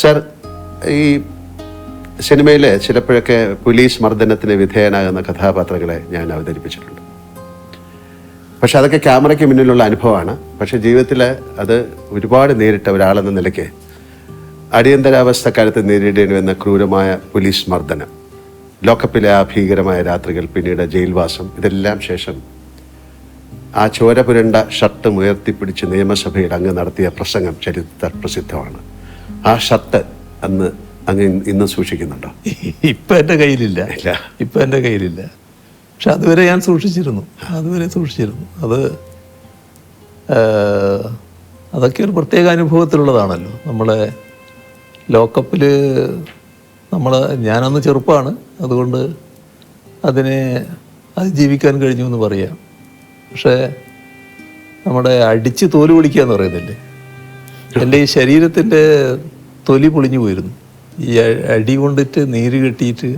Sir, ഈ സിനിമയിൽ ചിലപ്പോഴൊക്കെ പോലീസ് മർദ്ദനത്തിന് വിധേയനാകുന്ന കഥാപാത്രങ്ങളെ ഞാൻ അവതരിപ്പിച്ചിട്ടുണ്ട്. പക്ഷെ അതൊക്കെ ക്യാമറയ്ക്ക് മുന്നിലുള്ള അനുഭവമാണ്. പക്ഷെ ജീവിതത്തിൽ അത് ഒരുപാട് നേരിട്ട ഒരാളെന്ന നിലയ്ക്ക് അടിയന്തരാവസ്ഥക്കാലത്ത് നേരിടേണ്ടി വന്ന ക്രൂരമായ പോലീസ് മർദ്ദനം, ലോക്കപ്പിലെ ആ ഭീകരമായ രാത്രികൾ, പിന്നീട് ജയിൽവാസം, ഇതെല്ലാം ശേഷം ആ ചോര പുരണ്ട ഷർട്ട് ഉയർത്തിപ്പിടിച്ച് നിയമസഭയിൽ അങ്ങ് നടത്തിയ പ്രസംഗം ചരിത്ര പ്രസിദ്ധമാണ്. ആ ഷർട്ട് അന്ന് അങ്ങ് ഇന്ന് സൂക്ഷിക്കുന്നുണ്ടോ? ഇപ്പം എൻ്റെ കയ്യിലില്ല. ഇപ്പം എൻ്റെ കയ്യിലില്ല. പക്ഷെ അതുവരെ ഞാൻ സൂക്ഷിച്ചിരുന്നു. അതൊക്കെ ഒരു പ്രത്യേക അനുഭവത്തിലുള്ളതാണല്ലോ. നമ്മളെ ലോക്കപ്പിൽ ഞാനന്ന് ചെറുപ്പമാണ്, അതുകൊണ്ട് അതിനെ അതിജീവിക്കാൻ കഴിഞ്ഞു എന്ന് പറയാം. പക്ഷേ നമ്മുടെ അടിച്ച് തോല് പൊളിക്കുക എന്ന് പറയുന്നില്ലേ, എൻ്റെ ഈ ശരീരത്തിൻ്റെ തൊലി പൊളിഞ്ഞു പോയിരുന്നു. ഈ അടി കൊണ്ടിട്ട് നീര് കെട്ടിയിട്ട്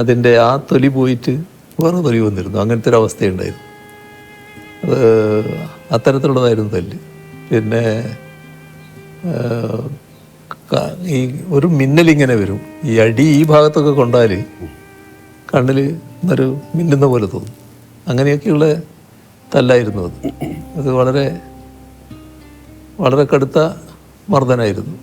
അതിൻ്റെ ആ തൊലി പോയിട്ട് വേറെ തൊലി വന്നിരുന്നു. അങ്ങനത്തെ ഒരു അവസ്ഥയുണ്ടായിരുന്നു. അത് അത്തരത്തിലുള്ളതായിരുന്നു തല്ല്. പിന്നെ ഈ ഒരു മിന്നലിങ്ങനെ വരും. ഈ അടി ഈ ഭാഗത്തൊക്കെ കൊണ്ടാൽ കണ്ണിൽ ഒരു മിന്നുന്ന പോലെ തോന്നും. അങ്ങനെയൊക്കെയുള്ള തല്ലായിരുന്നു അത്. വളരെ വളരെ കടുത്ത മർദ്ദനമായിരുന്നു.